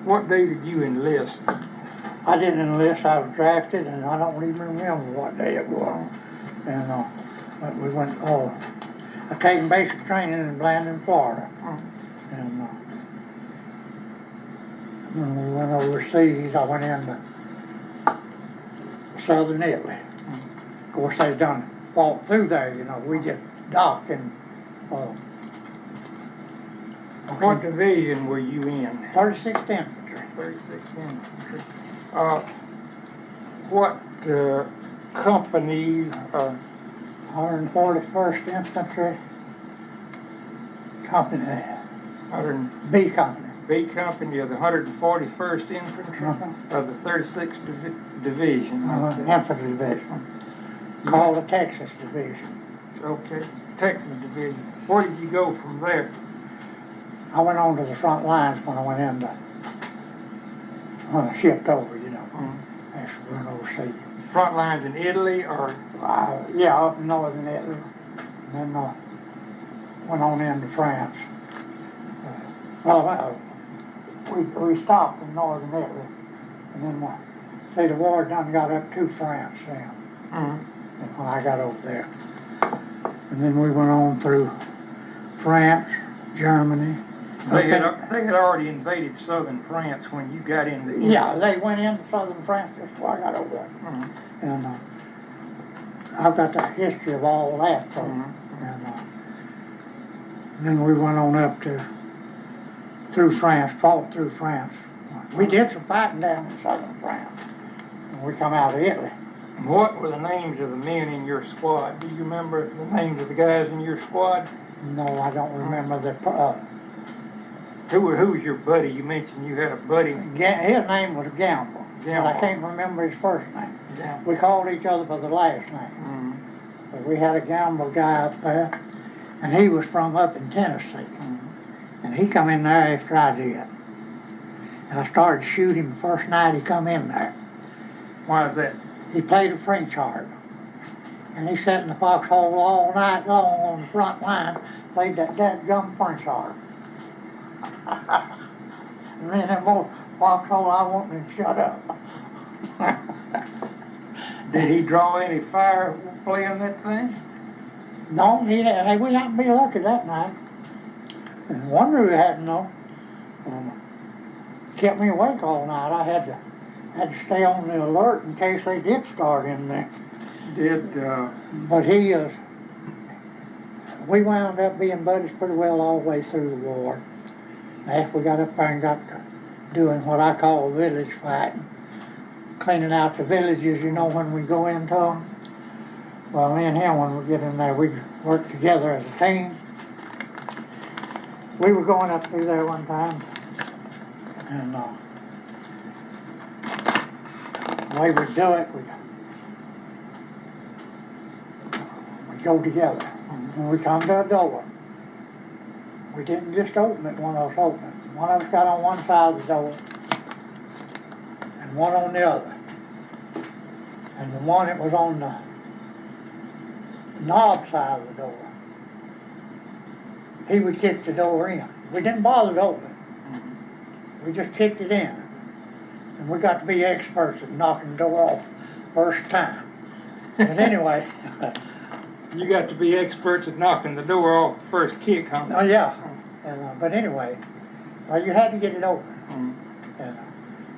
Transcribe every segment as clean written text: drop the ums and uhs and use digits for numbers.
What day did you enlist? I didn't enlist, I was drafted, and I don't even remember what day it was. And but we went, I taken basic training in Blandon, Florida. And when we went overseas, I went into southern Italy. Of course, they done fought through there, you know. We just docked in. What division were you in? 36th Infantry. 36th Infantry. What company? 141st Infantry Company. B Company. B Company of the 141st Infantry of the 36th Division. Infantry Division. Called the Texas Division. Okay, Texas Division. Where did you go from there? I went on to the front lines when I went in when I shipped over, you know. Actually went overseas. Front lines in Italy or? Yeah, up in northern Italy. And then went on into France. We stopped in northern Italy. And then the war done got up to France then. When I got over there. And then we went on through France, Germany. They had already invaded southern France when you got into Italy. Yeah, they went into southern France before I got over there. And I've got the history of all that. And then we went on up through France, fought through France. We did some fighting down in southern France. And we come out of Italy. What were the names of the men in your squad? Do you remember the names of the guys in your squad? No, I don't remember the. Who was your buddy? You mentioned you had a buddy. His name was Gamble. But I can't remember his first name. We called each other by the last name. But we had a Gamble guy up there, and he was from up in Tennessee. And he come in there after I did. And I started to shoot him the first night he come in there. Why is that? He played a French harp. And he sat in the foxhole all night long on the front line, played that dadgum French harp. And then that old foxhole, I wanted him to shut up. Did he draw any fire playing that thing? No, he didn't. Hey, we happened to be lucky that night. And wonder we hadn't known. Kept me awake all night. I had to stay on the alert in case they did start in there. But we wound up being buddies pretty well all the way through the war. After we got up there and got to doing what I call village fighting, cleaning out the villages, you know, when we go into them. Well, me and him, when we get in there, we work together as a team. We were going up through there one time, and the way we'd do it, we'd go together. When we come to a door, we didn't just open it, one of us opened it. One of us got on one side of the door, and one on the other. And the one that was on the knob side of the door, he would kick the door in. We didn't bother to open it. We just kicked it in. And we got to be experts at knocking the door off first time. But anyway. You got to be experts at knocking the door off first kick, huh? Oh, yeah. But anyway, well, you had to get it open.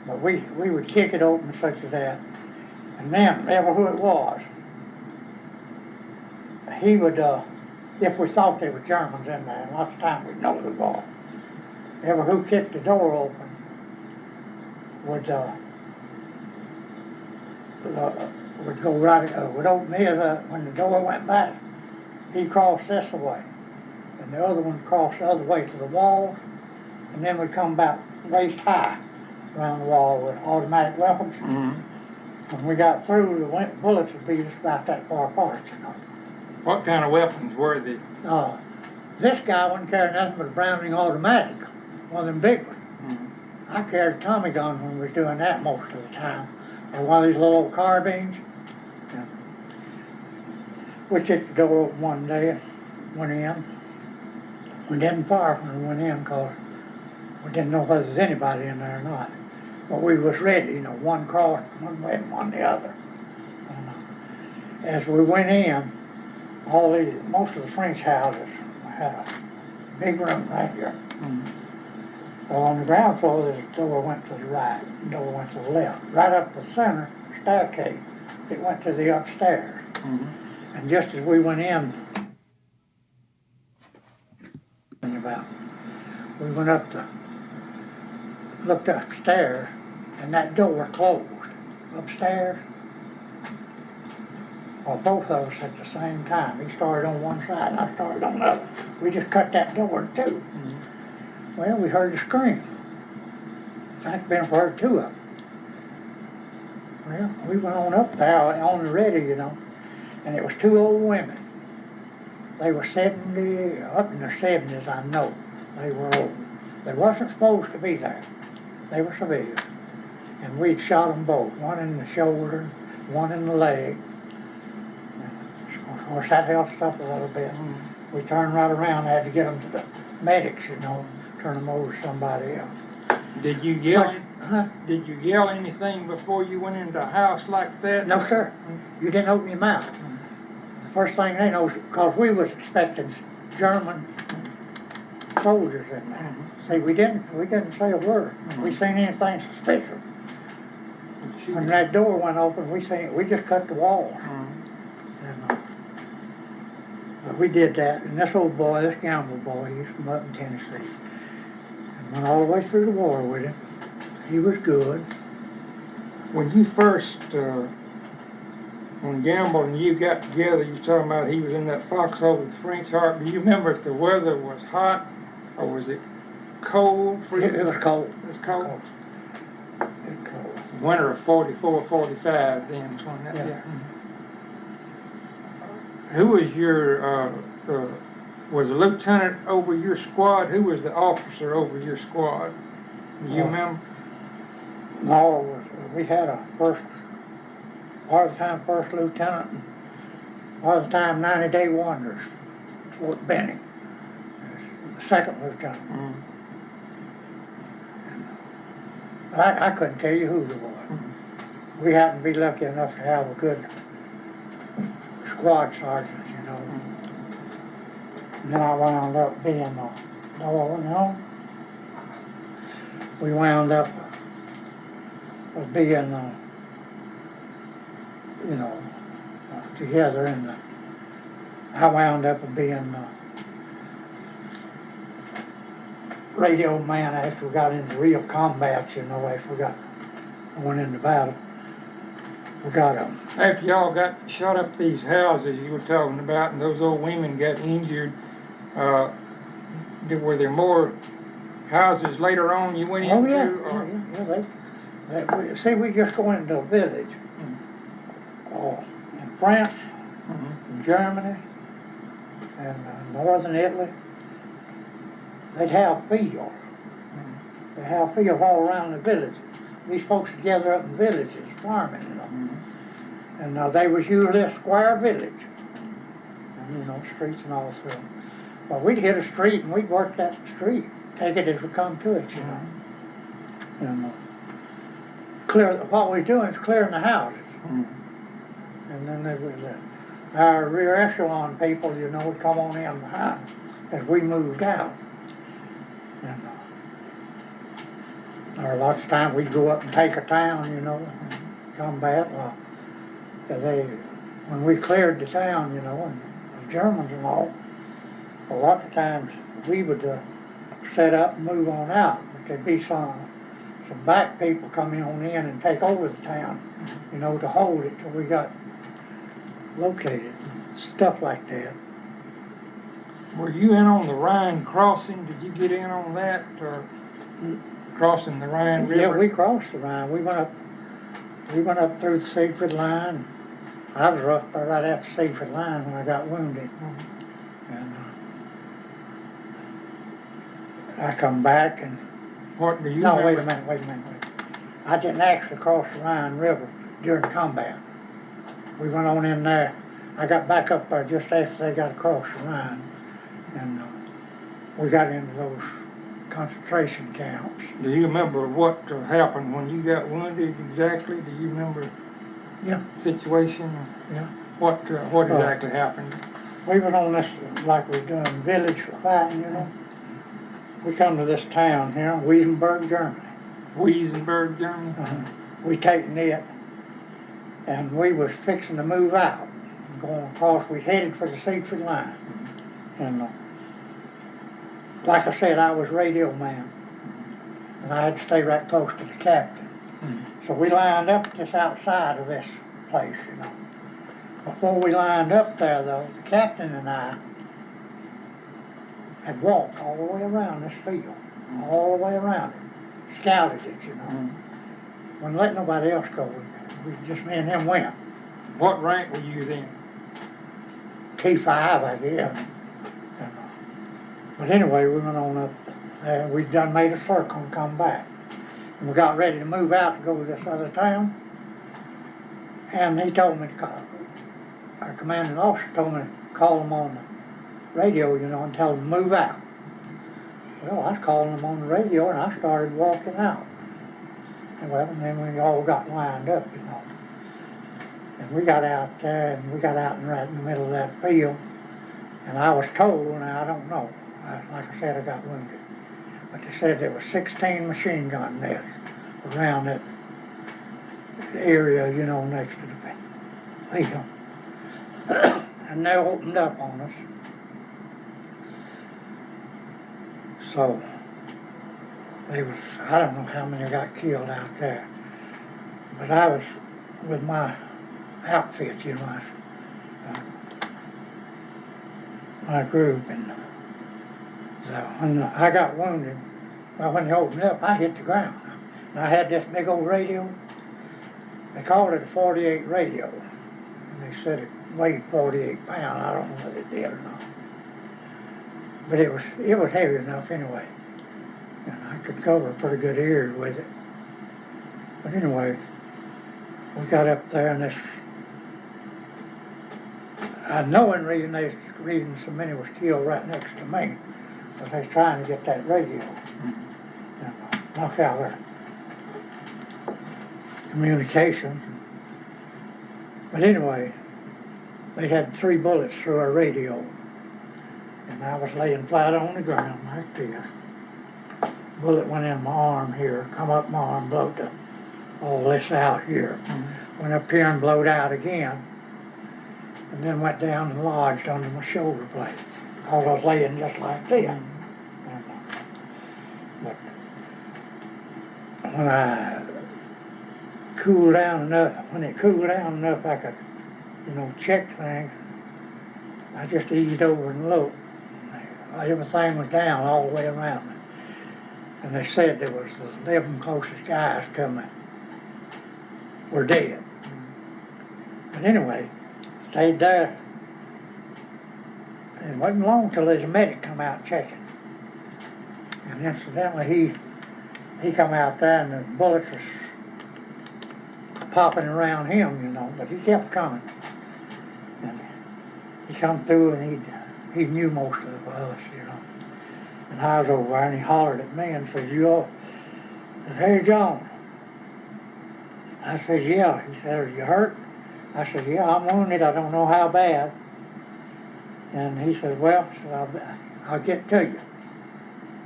But we would kick it open such as that. And then, ever who it was, he would, if we thought there were Germans in there, and lots of times we'd know there was, ever who kicked the door open would go right, would open his up. When the door went back, he'd cross this way, and the other one crossed the other way to the walls, and then we'd come about waist high around the wall with automatic weapons. When we got through, the bullets would be just about that far apart, you know. What kind of weapons were they? This guy wouldn't carry nothing but a Browning automatic, one of them big ones. I carried a Tommy gun when we was doing that most of the time, or one of these little old carbines. We kicked the door open one day and went in. We didn't fire when we went in because We didn't know whether there's anybody in there or not. But we was ready, you know, one crossed one way and one the other. And, as we went in, most of the French houses had a big room right here. Well, on the ground floor, there's a door went to the right, a door went to the left. Right up the center staircase, it went to the upstairs. And just as we went in, we went looked upstairs, and that door closed upstairs. Well, both of us at the same time. He started on one side, and I started on the other. We just cut that door in two. Well, we heard a scream. I think Ben heard two of them. Well, we went on up there on the ready, you know, and it was two old women. They were 70, up in their 70s, I know. They were old. They wasn't supposed to be there. They were civilians. And we'd shot them both, one in the shoulder, one in the leg. Of course, that helped us up a little bit. We turned right around, had to get them to the medics, you know, turn them over to somebody else. Did you yell? Did you yell anything before you went into a house like that? No, sir. You didn't open your mouth. The first thing they know, because we was expecting German soldiers in there. See, we didn't say a word. We seen anything suspicious. When that door went open, we just cut the wall. But we did that, and this old boy, this Gamble boy, he's from up in Tennessee, and went all the way through the war with him. He was good. When you first, when Gamble and you got together, you were talking about he was in that foxhole with French Heart. Do you remember if the weather was hot, or was it cold? It was cold. It was cold? It was cold. Winter of 44, 45 then. Yeah. Who was your, was a lieutenant over your squad? Who was the officer over your squad? Do you remember? No, we had a part of the time first lieutenant, and part of the time 90-day wonders, Fort Benning, second lieutenant. I couldn't tell you who they was. We happened to be lucky enough to have a good squad sergeant, you know. And then I wound up being we wound up being, you know, together in the, I wound up being radio man after we got into real combat, you know, after we went into battle. We got them. After y'all got shot up these houses you were talking about, and those old women got injured, were there more houses later on you went into? Oh, yeah. See, we just go into a village. In France, in Germany, and northern Italy. They'd have fields. They have fields all around the villages. These folks together up in villages, farming, you know. And they was usually a square village. And, you know, streets and all through. Well, we'd hit a street and we'd work that street. Take it as we come to it, you know. And what we're doing is clearing the houses. And then there was our rear echelon people, you know, would come on in behind as we moved out. And or lots of times we'd go up and take a town, you know, and combat. Well, when we cleared the town, you know, and the Germans and all, a lot of times we would set up and move on out. But there'd be some back people coming on in and take over the town, you know, to hold it till we got located, stuff like that. Were you in on the Rhine crossing? Did you get in on that, or crossing the Rhine River? Yeah, we crossed the Rhine. We went up through the Siegfried line. I was right after Siegfried line when I got wounded. And I come back and... What do you No, remember? wait a minute. I didn't actually cross the Rhine River during combat. We went on in there. I got back up there just after they got across the Rhine. And we got into those concentration camps. Do you remember what happened when you got wounded exactly? Do you remember Yeah. the situation? Yeah. What exactly happened? We was on this, like we was doing village fighting, you know. We come to this town here, Wiesenberg, Germany. Wiesenberg, Germany? We taken it, and we was fixing to move out, going across. We headed for the Seaford line, and like I said, I was radio man, and I had to stay right close to the captain. So we lined up just outside of this place, you know. Before we lined up there, though, the captain and I had walked all the way around this field, all the way around it, scouted it, you know. Wouldn't let nobody else go. We just me and him went. What rank were you then? T5, I guess. But anyway, we went on up there. We done made a circle and come back. And we got ready to move out to go to this other town. And he told me to call. Our commanding officer told me to call them on the radio, you know, and tell them to move out. Well, I was calling them on the radio, and I started walking out. And well, and then we all got lined up, you know. And we got out there, and we got out right in the middle of that field. And I was told, now I don't know, like I said, I got wounded. But they said there were 16 machine gun nests around that area, you know, next to the field. And they opened up on us. So, they was, I don't know how many got killed out there. But I was with my outfit, you know, my group, and so when I got wounded, well, when they opened up, I hit the ground. And I had this big old radio. They called it a 48 radio. And they said it weighed 48 pounds. I don't know whether it did or not. But it was heavy enough anyway. And I could cover a pretty good area with it. But anyway, we got up there, and this, I know in reading so many was killed right next to me, but they was trying to get that radio and knock out their communication. But anyway, they had 3 bullets through our radio, and I was laying flat on the ground like this. Bullet went in my arm here, come up my arm, blowed all this out here. Went up here and blowed out again, and then went down and lodged under my shoulder blade. I was laying just like this. But when I cooled down enough, I could, you know, check things. I just eased over and looked. Everything was down all the way around me. And they said there was the 11 closest guys coming were dead. But anyway, stayed there. And it wasn't long till his medic come out checking. And incidentally, he come out there, and the bullets was popping around him, you know, but he kept coming. And he come through, and he knew most of us, you know. And I was over there, and he hollered at me and says, "Hey, John." I said, "Yeah." He said, "Are you hurt?" I said, "Yeah, I'm wounded. I don't know how bad." And he said, "Well," I'll get to you."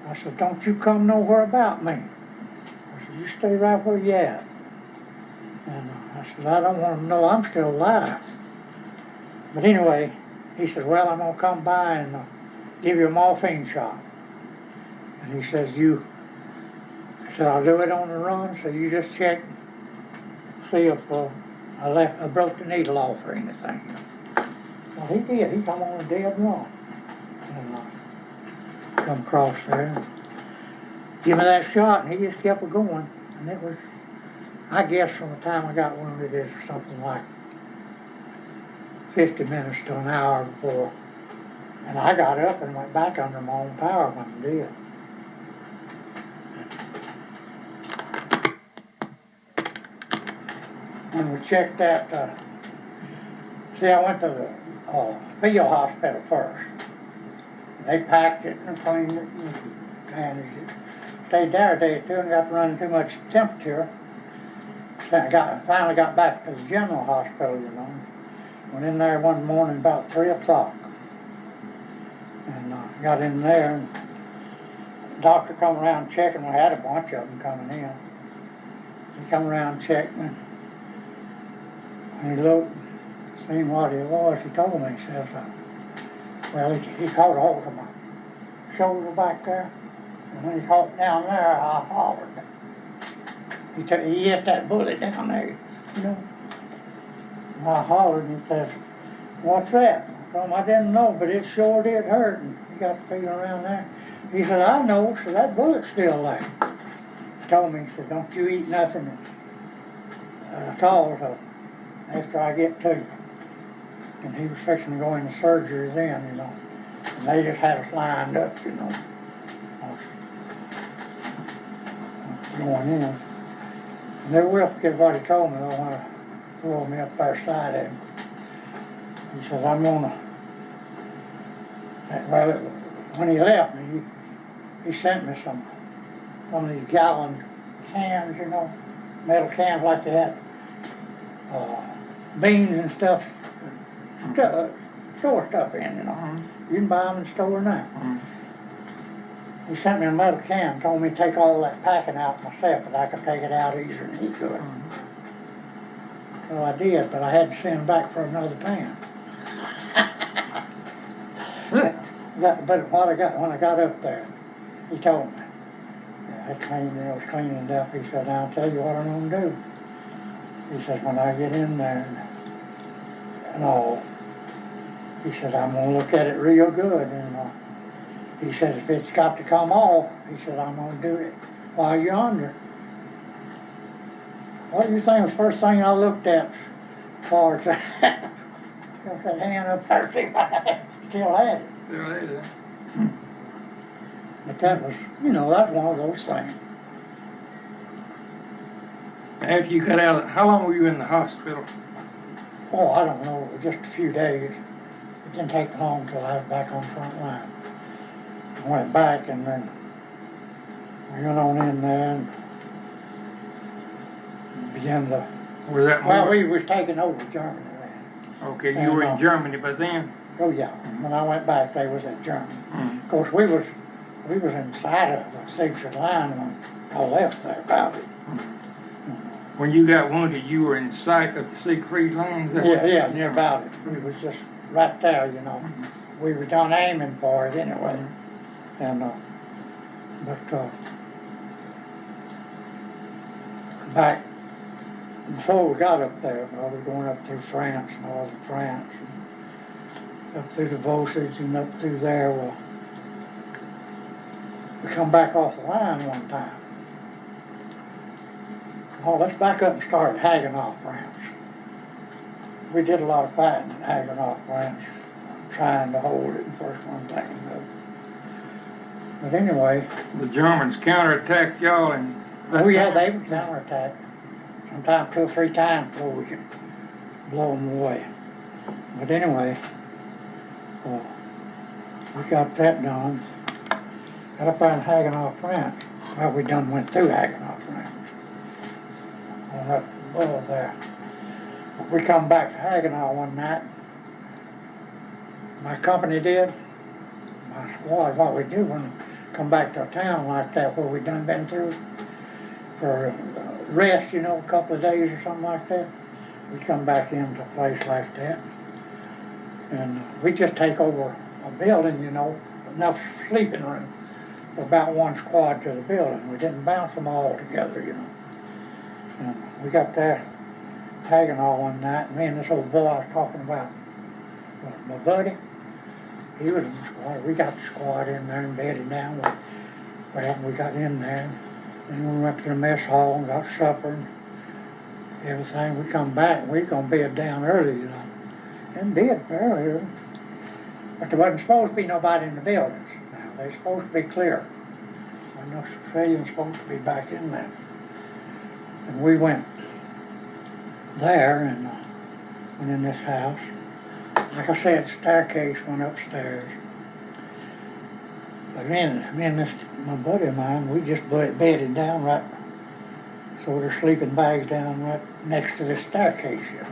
I said, "Don't you come nowhere about me." I said, "You stay right where you at." And I said, "I don't want to know I'm still alive." But anyway, he said, "Well, I'm going to come by and give you a morphine shot." And he says, I said, "I'll do it on the run, so you just check, see if I broke the needle off or anything." Well, he did. He come on a dead run. And come across there and give me that shot, and he just kept going. And it was, I guess from the time I got wounded, it was something like 50 minutes to an hour before. And I got up and went back under my own power when I did. And we checked that, see, I went to the field hospital first. They packed it and cleaned it and bandaged it. stayed there a day or two and got running too much temperature. So finally got back to the general hospital, you know. Went in there one morning about 3 o'clock. And got in there, and the doctor come around checking. We had a bunch of them coming in. He come around checking, and he looked, seen what it was. He told me, he says, well, he caught hold of my shoulder back there, and when he caught it down there, I hollered. He hit that bullet down there, you know. And I hollered, and he says, what's that? I told him I didn't know, but it sure did hurt, and he got the feeling around there. He said, I know, so that bullet's still there. He told me, he said, don't you eat nothing at all till after I get to you. And he was fixing to go into surgery then, you know. And they just had us lined up, you know. Going in. And never will forget what he told me though when I rolled me up there side of him. He says, I'm gonna, well, when he left me, he sent me some one of these gallon cans, you know, metal cans like they had beans and stuff, store stuff in, you know. Mm-hmm. You can buy them in the store now. Mm-hmm. He sent me a metal can, told me to take all that packing out myself, but I could take it out easier than he could. Mm-hmm. So I did, but I had to send back for another pan. But when I got up there, he told me, I was cleaning it up. He said, I'll tell you what I'm gonna do. He said, when I get in there and all, he said, I'm gonna look at it real good, and he said, if it's got to come off, he said, I'm gonna do it while you're under. What do you think was the first thing I looked at as far as that? Got that hand up there, see if I still had it. Still had it. But that was, you know, that's one of those things. After you got out, how long were you in the hospital? Oh, I don't know, it was just a few days. It didn't take long until I was back on the front line. I went back and then we went on in there and began to... Was that Well, more? we was taking over Germany then. Okay, you were in Germany by then? Oh, yeah. When I went back, they was in Germany. Mm-hmm. Of course, we was inside of the Sigfrid line when I left there about it. When you got wounded, you were in sight of the Siegfried line? Yeah, near about it. We was just right there, you know. We were done aiming for it anyway. And, back before we got up there, we were going up through France, northern France, and up through the Vosges and up through there. Well, we come back off the line one time. Oh, let's back up and start at Hagenhof, France. We did a lot of fighting in Hagenhof, France, trying to hold it, the first one thing. But anyway. The Germans counterattacked y'all and... Oh, yeah, they would counterattack. Sometimes 2 or 3 times before we could blow them away. But anyway, we got that done. Got up there in Hagenhof, France. Well, we done went through Hagenhof, France. On that above there. We come back to Hagenhof one night. My company did. My squad, what we do when we come back to a town like that where we done been through for rest, you know, a couple of days or something like that. We come back into a place like that. And we just take over a building, you know, enough sleeping room for about one squad to the building. We didn't bounce them all together, you know. And we got there tagging all one night, and me and this old boy I was talking about, my buddy, he was in the squad. We got the squad in there and bedded down. Well, we got in there, and we went to the mess hall and got supper and everything. We come back, and we was going to bed down early, you know. And did fairly early. But there wasn't supposed to be nobody in the buildings. Now, they're supposed to be clear. There wasn't no civilians supposed to be back in there. And we went there and went in this house. Like I said, staircase went upstairs. But me and this, my buddy of mine, we just bedded down right, so there's sleeping bags down right next to the staircase here.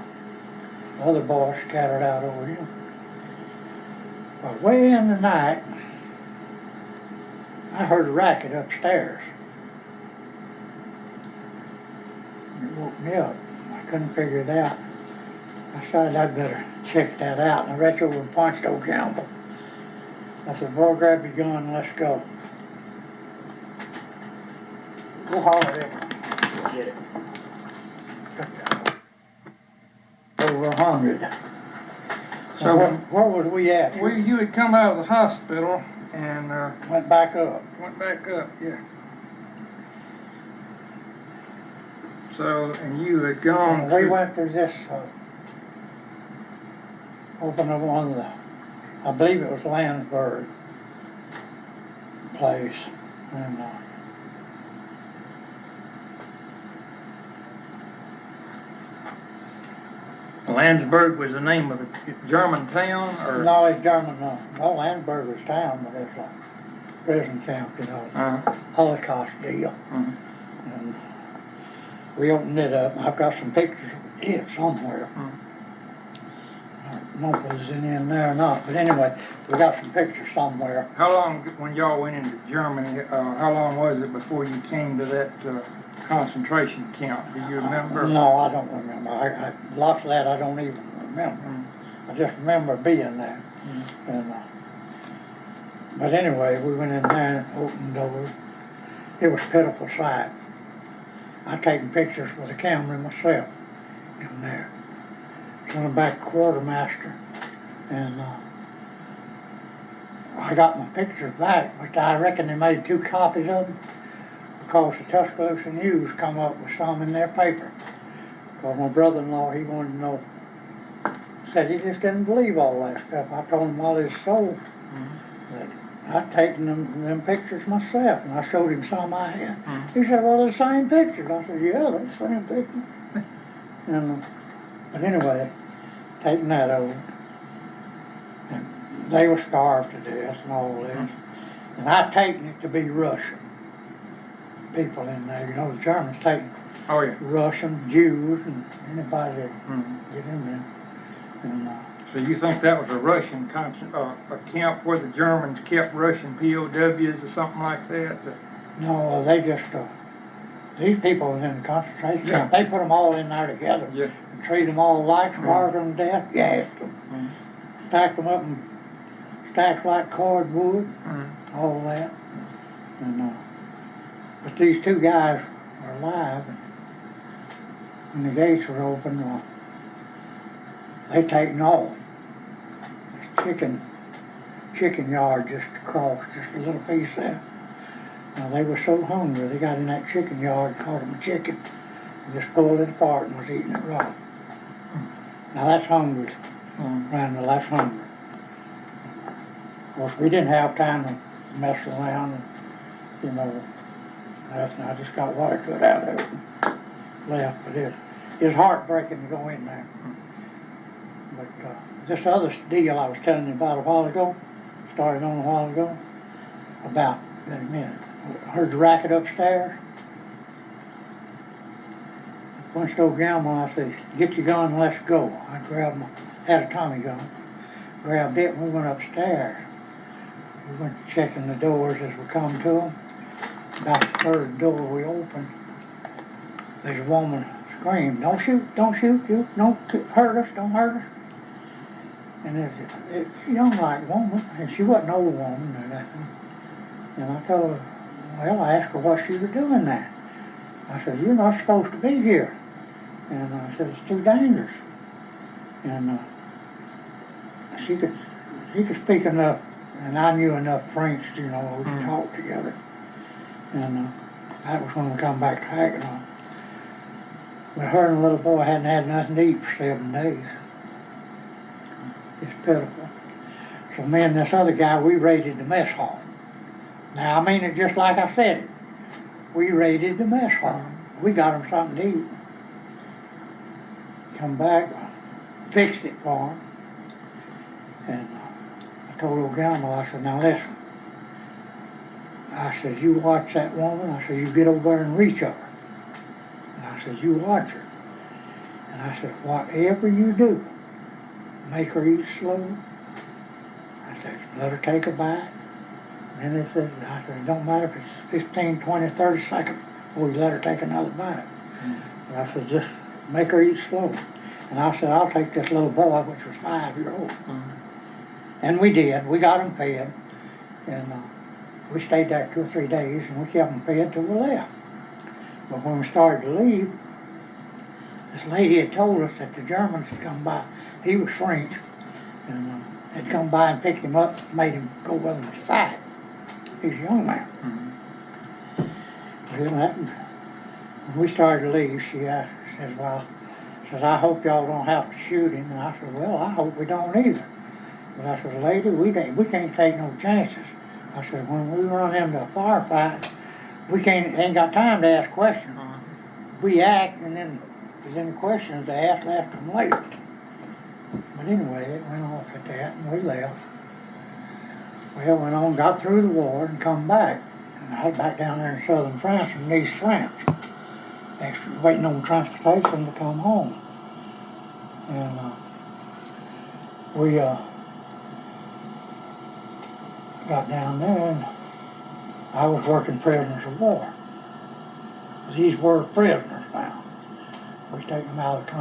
The other boys scattered out over here. But way in the night, I heard a racket upstairs. It woke me up. I couldn't figure it out. I decided I'd better check that out, and I reached over and punched old Campbell. I said, boy, grab your gun and let's go. Go holler at him. Get it. Over 100. So where was we at? You had come out of the hospital and went back up. Went back up, yeah. So, and you had gone. We went to this open up one of the, I believe it was Landsberg place, and Landsberg was the name of the German town, or? No, it's German. No, Landsberg was town, but it's a prison camp, you know, Holocaust deal. And we opened it up. I've got some pictures of it somewhere. I don't know if it was in there or not, but anyway, we got some pictures somewhere. How long, when y'all went into Germany, how long was it before you came to that concentration camp? Do you remember? No, I don't remember. I lots of that I don't even remember. I just remember being there. And, but anyway, we went in there and opened doors. It was a pitiful sight. I'd taken pictures with a camera myself in there. Went back to quartermaster, and I got my pictures back, but I reckon they made 2 copies of them because the Tuscaloosa News come up with some in their paper. Because my brother-in-law, he wanted to know, said he just didn't believe all that stuff. I told him all his soul that I'd taken them pictures myself, and I showed him some I had. He said, well, they're the same pictures. I said, yeah, they're the same pictures. And but anyway, taking that over, and they were starved to death and all this. And I'd taken it to be Russian people in there. You know, the Germans taking Russian, Jews, and anybody that get in there. And, so you think that was a Russian a camp where the Germans kept Russian POWs or something like that? No, they just, these people was in the concentration camp. They put them all in there together. And treat them all alike, starved them to death, gassed them. Stacked them up in stacks like cordwood, all that. And, but these 2 guys were alive, and when the gates were open, they taken off. This chicken yard just across, just a little piece there. Now, they were so hungry, they got in that chicken yard, caught them a chicken, and just pulled it apart and was eating it raw. Now, that's hungry, Randall, that's hungry. Of course, we didn't have time to mess around, and, you know, I just got what I could out of it and left. But it's heartbreaking to go in there. But this other deal I was telling you about a while ago, started on a while ago, about, wait a minute, I heard the racket upstairs. I punched old Gamma, I said, get your gun and let's go. I had a Tommy gun, grabbed it and we went upstairs. We went checking the doors as we come to them. About the 3rd door we opened, there's a woman screamed, don't shoot, don't hurt us, don't hurt us. And it's a young like woman, and she wasn't an old woman or nothing. And I told her, well, I asked her what she was doing there. I said, you're not supposed to be here. And I said, it's too dangerous. And she could speak enough, and I knew enough French, you know, we could talk together. And that was when we come back to Hagedorn. But her and the little boy hadn't had nothing to eat for 7 days. It's pitiful. So me and this other guy, we raided the mess hall. Now, I mean it just like I said it. We raided the mess hall. We got them something to eat. Come back, fixed it for them. And I told old Gamble, I said, now listen, I said, you watch that woman. I said, you get over there and reach her. And I said, you watch her. And I said, whatever you do, make her eat slow. I said, let her take a bite. And then I said, it don't matter if it's 15, 20, 30 seconds before you let her take another bite. And I said, just make her eat slow. And I said, I'll take this little boy, which was 5-year-old. And we did. We got him fed. And we stayed there 2 or 3 days, and we kept him fed till we left. But when we started to leave, this lady had told us that the Germans had come by. He was French, and had come by and picked him up, made him go with him to fight. He's a young man. Well, when we started to leave, she said, well, I hope y'all don't have to shoot him. And I said, well, I hope we don't either. But I said, lady, we can't take no chances. I said, when we run into a firefight, we ain't got time to ask questions. We act, and then if there's any questions to ask them later. But anyway, it went off at that, and we left. Well, went on, got through the war, and come back. And I was back down there in southern France, in Nice, France, actually waiting on transportation to come home. And we got down there, and I was working prisoners of war. These were prisoners now. We take them out of the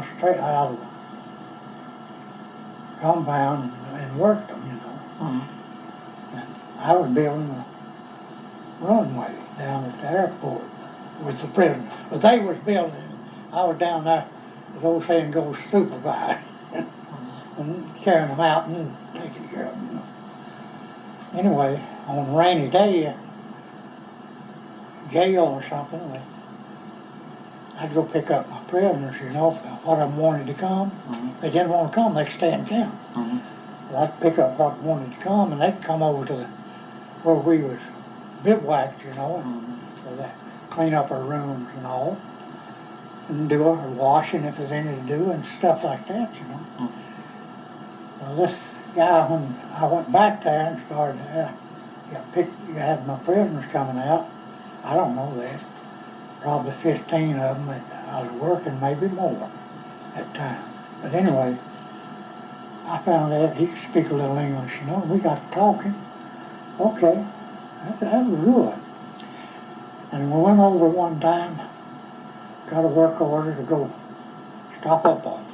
compound and worked them, you know. And I was building a runway down at the airport with the prisoners. But they was building. I was down there, as old saying goes, supervised and carrying them out and taking care of them, you know. Anyway, on a rainy day, jail or something, I'd go pick up my prisoners, you know, if one of them wanted to come. If they didn't want to come, they'd stay in camp. Well, I'd pick up what wanted to come, and they'd come over to where we was bivouacked, you know, and so that clean up our rooms and all, and do our washing if there's any to do, and stuff like that, you know. Well, this guy, when I went back there and started, you had my prisoners coming out. I don't know that. Probably 15 of them that I was working, maybe more at time. But anyway, I found out he could speak a little English, you know. We got to talking. Okay, that was good. And we went over one time, got a work order to go stop up on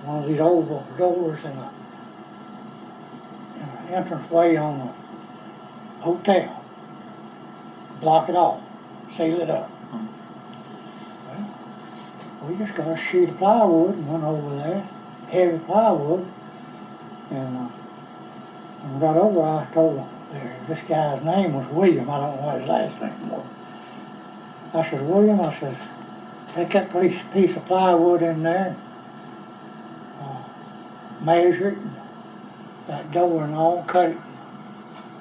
one of these oval doors in an entranceway on the hotel. Block it off, seal it up. Well, we just got a sheet of plywood and went over there, heavy plywood, and when we got over, I told this guy's name was William. I don't know what his last name was. I said, William, I said, take that piece of plywood in there, measure it, that door and all, cut it,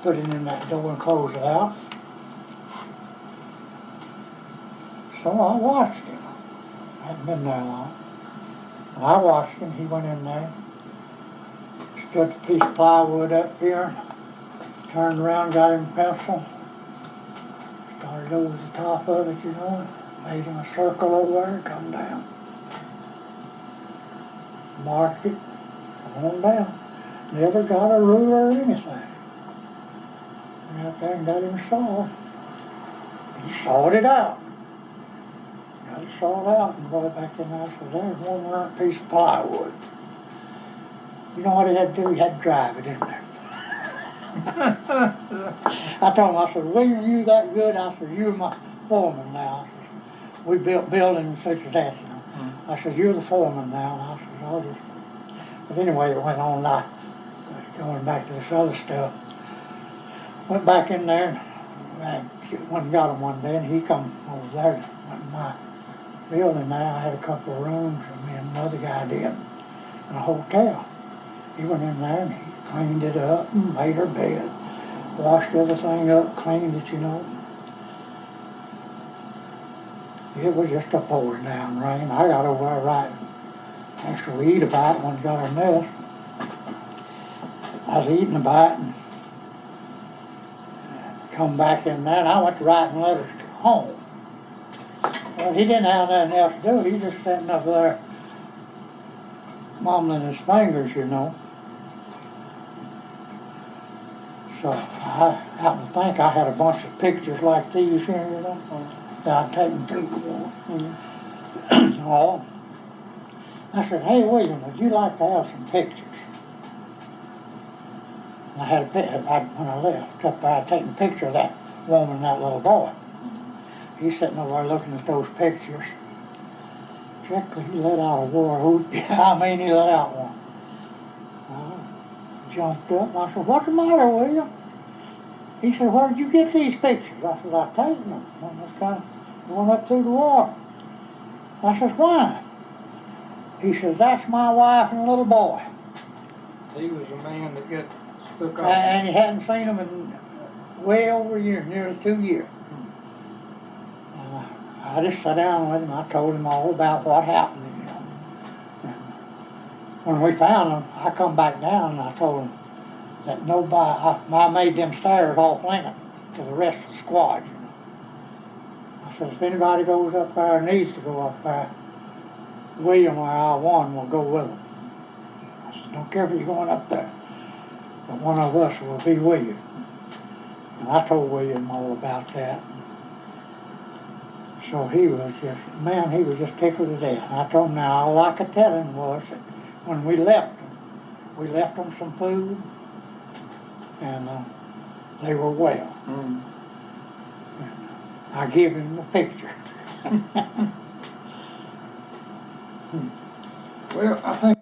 put it in that door and close it out. So I watched him. I hadn't been there long. And I watched him. He went in there, stood the piece of plywood up here, turned around, got him a pencil, started over the top of it, you know, made him a circle over there and come down. Marked it, on down. Never got a ruler or anything. Went out there and got him a saw. He sawed it out. Got it sawed out and brought it back in there. So there's one burnt piece of plywood. You know what he had to do? He had to drive it in there. I told him, I said, William, you that good? I said, you're my foreman now. I said, we built buildings such as that, you know. I said, you're the foreman now. And I said, I'll just... But anyway, it went on. Going back to this other stuff. Went back in there, and went and got him one day, and he come over there, went in my building there. I had a couple of rooms, and me and another guy did, in a hotel. He went in there, and he cleaned it up, and made her bed, washed everything up, cleaned it, you know. It was just a pouring down rain. I got over there right after we eat about it when we got our mess. I was eating a bite and come back in there, and I went to writing letters to home. Well, he didn't have nothing else to do, he was just sitting up there mumbling his fingers, you know. So I happened to think I had a bunch of pictures like these here, you know, that I'd taken too, you know. Oh, I said, hey, William, would you like to have some pictures? And I had a picture, when I left up there, I'd taken a picture of that woman and that little boy. He's sitting over there looking at those pictures. Directly he let out a war whoop. I mean, he let out one. I jumped up and I said, what's the matter, William? He said, where did you get these pictures? I said, I taken them when I was kind of going up through the war. I said, why? He says, that's my wife and little boy. He was a man that got stuck off. And he hadn't seen them in way over a year, nearly 2 years. I just sat down with him. I told him all about what happened. You know. And when we found him, I come back down and I told him that nobody, I made them stairs off Lincoln to the rest of the squad. You know. I said, if anybody goes up there, needs to go up there, William or I one will go with them. I said, don't care if you're going up there, but one of us will be with you. And I told William all about that. So he was just, man, he was just tickled to death. And I told him now, all I could tell him was that when we left them some food, and they were well. And I gave him the picture. Well, I think